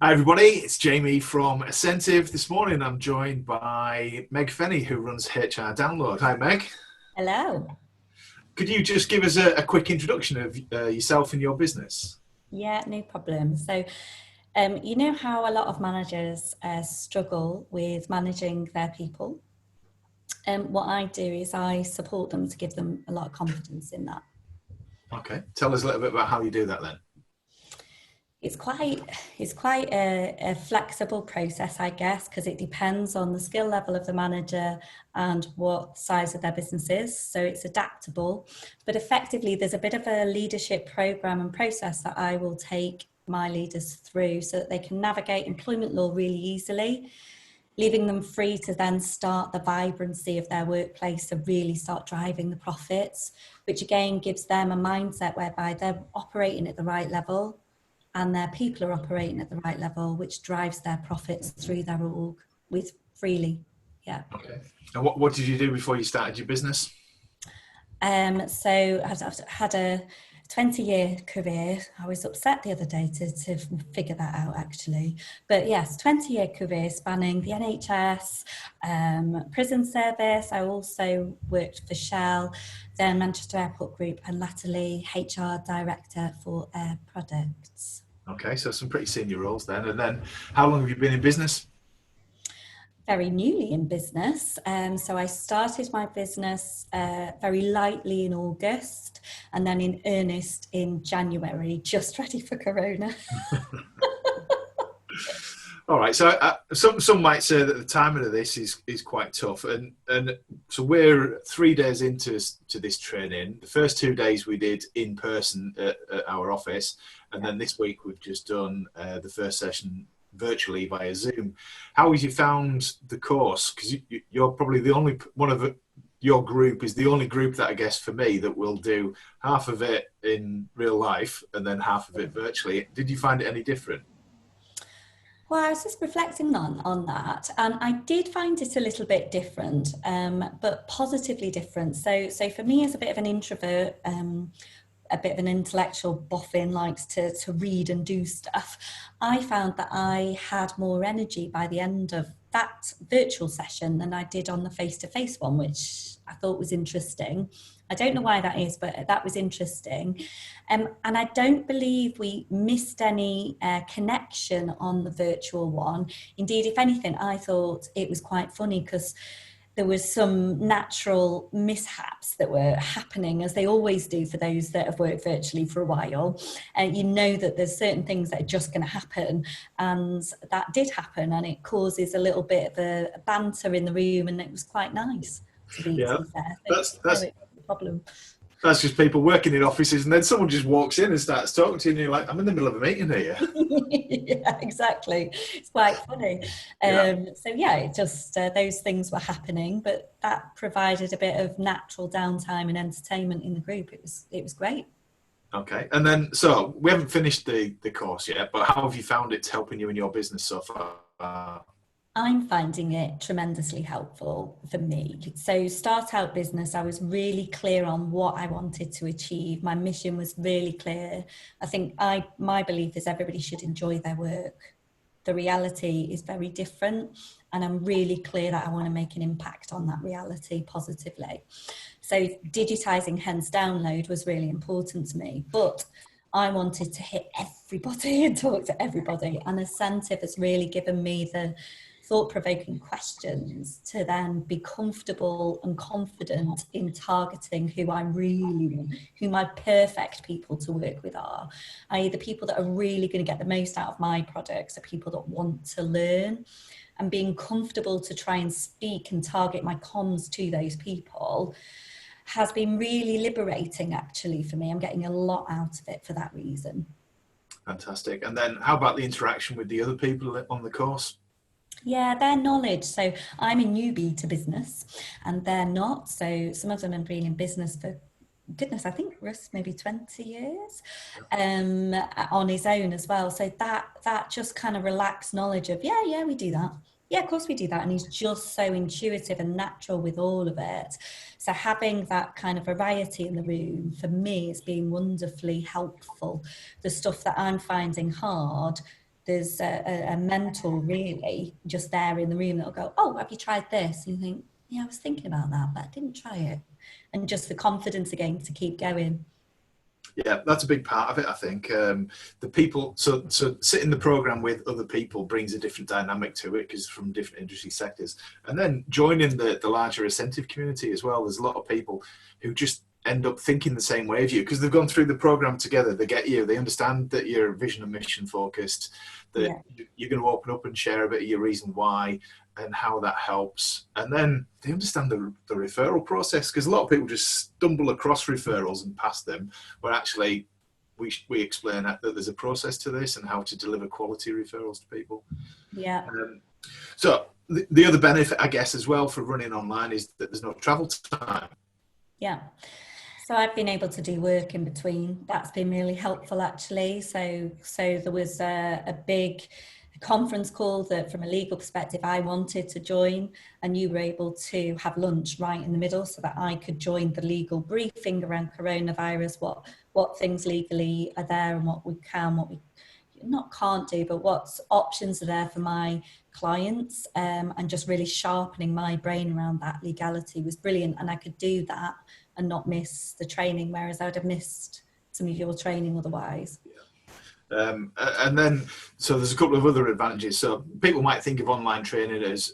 Hi everybody, it's Jamie from Asentiv. This morning I'm joined by Meg Fenney, who runs HR Download. Hi Meg. Hello. Could you just give us a quick introduction of yourself and your business? Yeah, no problem. You know how a lot of managers struggle with managing their people? What I do is I support them to give them a lot of confidence in that. Okay, tell us a little bit about how you do that then. It's quite it's quite a flexible process, I guess, because it depends on the skill level of the manager and what size of their business is. So it's adaptable, but effectively there's a bit of a leadership program and process that I will take my leaders through so that they can navigate employment law really easily, leaving them free to then start the vibrancy of their workplace to really start driving the profits, which again gives them a mindset whereby they're operating at the right level and their people are operating at the right level, which drives their profits through their org with freely. Yeah. Okay. And what did you do before you started your business? So I've had a 20-year career. I was upset the other day to figure that out actually. But yes, 20-year career spanning the NHS, prison service. I also worked for Shell, then Manchester Airport Group, and latterly HR Director for Air Products. Okay, so some pretty senior roles then. And then how long have you been in business? Very newly in business. So I started my business very lightly in August and then in earnest in January, just ready for Corona. All right, so some might say that the timing of this is quite tough, and so we're 3 days into this training. The first 2 days we did in person at our office, and then this week we've just done the first session virtually via Zoom. How have you found the course? Because you're probably the only one of your group is the only group that I guess for me that will do half of it in real life and then half of it virtually. Did you find it any different? Well, I was just reflecting on that, and I did find it a little bit different, but positively different. So for me, as a bit of an introvert, a bit of an intellectual boffin, likes to read and do stuff, I found that I had more energy by the end of that virtual session than I did on the face-to-face one, which I thought was interesting. I don't know why that is, but that was interesting. And I don't believe we missed any connection on the virtual one. Indeed, if anything, I thought it was quite funny because there was some natural mishaps that were happening, as they always do for those that have worked virtually for a while. And you know that there's certain things that are just going to happen, and that did happen, and it causes a little bit of a banter in the room, and it was quite nice to Yeah, be fair. that's No, that's it's a problem. That's just people working in offices, and then someone just walks in and starts talking to you, and you're like, "I'm in the middle of a meeting here." Yeah, exactly. It's quite funny. Yeah. So yeah, it just those things were happening, but that provided a bit of natural downtime and entertainment in the group. It was great. Okay. And then, so we haven't finished the course yet, but how have you found it helping you in your business so far? I'm finding it tremendously helpful for me. So, start out business, I was really clear on what I wanted to achieve. My mission was really clear. I think my belief is everybody should enjoy their work. The reality is very different, and I'm really clear that I want to make an impact on that reality positively. So, digitizing Hens Download was really important to me, but I wanted to hit everybody and talk to everybody. And Asentiv has really given me the thought-provoking questions to then be comfortable and confident in targeting who I really want, who my perfect people to work with are, i.e. the people that are really going to get the most out of my products are people that want to learn, and being comfortable to try and speak and target my comms to those people has been really liberating actually for me. I'm getting a lot out of it for that reason. Fantastic. And then, how about the interaction with the other people on the course? Yeah, their knowledge. So I'm a newbie to business and they're not. So some of them have been in business for goodness, I think Russ maybe 20 years on his own as well. So that just kind of relaxed knowledge of, yeah, we do that. Yeah, of course we do that. And he's just so intuitive and natural with all of it. So having that kind of variety in the room for me has been wonderfully helpful. The stuff that I'm finding hard, there's a mentor really just there in the room that'll go, oh, have you tried this? And you think, yeah, I was thinking about that, but I didn't try it. And just the confidence again to keep going. Yeah, that's a big part of it, I think. The people, so sitting the program with other people brings a different dynamic to it because from different industry sectors. And then joining the larger Asentiv community as well, there's a lot of people who just end up thinking the same way as you because they've gone through the program together. They get you, they understand that you're vision and mission focused, that you're going to open up and share a bit of your reason why and how that helps. And then they understand the referral process because a lot of people just stumble across referrals and pass them, but actually we explain that there's a process to this and how to deliver quality referrals to people. Yeah. So the other benefit, I guess, as well for running online is that there's no travel time. Yeah. So I've been able to do work in between. That's been really helpful, actually. So there was a big conference call that from a legal perspective I wanted to join, and you were able to have lunch right in the middle so that I could join the legal briefing around coronavirus, what things legally are there and what we can, what we not can't do, but what options are there for my clients, and just really sharpening my brain around that legality was brilliant. And I could do that and not miss the training, whereas I would have missed some of your training otherwise. And then, so there's a couple of other advantages. So people might think of online training as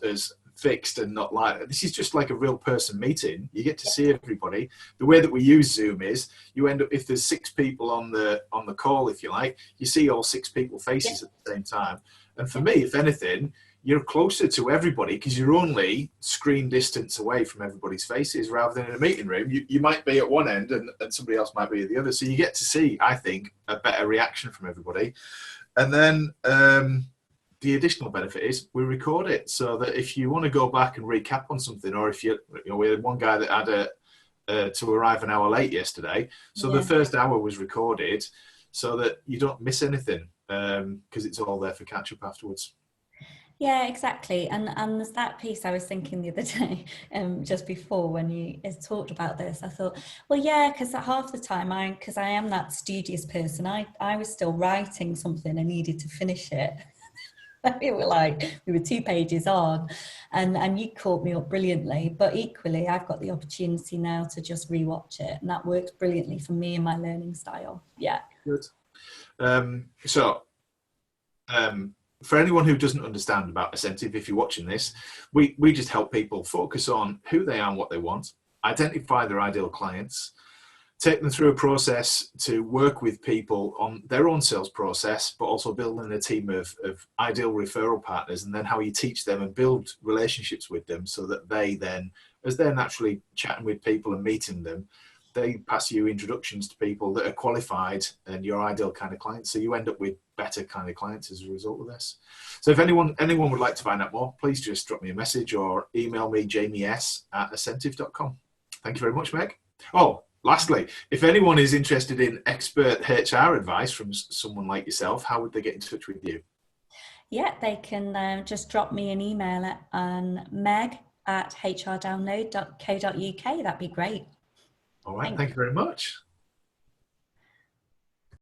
fixed and not like, this is just like a real person meeting. You get to see everybody. The way that we use Zoom is you end up, if there's 6 people on the call, if you like, you see all 6 people faces at the same time. And for me, if anything, you're closer to everybody because you're only screen distance away from everybody's faces rather than in a meeting room. You might be at one end and somebody else might be at the other. So you get to see, I think, a better reaction from everybody. And then the additional benefit is we record it so that if you want to go back and recap on something, or if you know, we had one guy that had to arrive an hour late yesterday. So the first hour was recorded so that you don't miss anything because it's all there for catch up afterwards. Yeah, exactly. And there's that piece I was thinking the other day, just before when you talked about this, I thought, well, yeah, because half the time because I am that studious person, I was still writing something and needed to finish it. we were 2 pages on and you caught me up brilliantly, but equally I've got the opportunity now to just rewatch it, and that works brilliantly for me and my learning style. Yeah. Good. For anyone who doesn't understand about Asentiv, if you're watching this, we just help people focus on who they are and what they want, identify their ideal clients, take them through a process to work with people on their own sales process, but also building a team of ideal referral partners, and then how you teach them and build relationships with them so that they then, as they're naturally chatting with people and meeting them, they pass you introductions to people that are qualified and your ideal kind of clients. So you end up with better kind of clients as a result of this. So if anyone would like to find out more, please just drop me a message or email me, jamies@asentiv.com. Thank you very much, Meg. Oh, lastly, if anyone is interested in expert HR advice from someone like yourself, how would they get in touch with you? Yeah, they can just drop me an email at meg@hrdownload.co.uk. That'd be great. All right, thank you very much.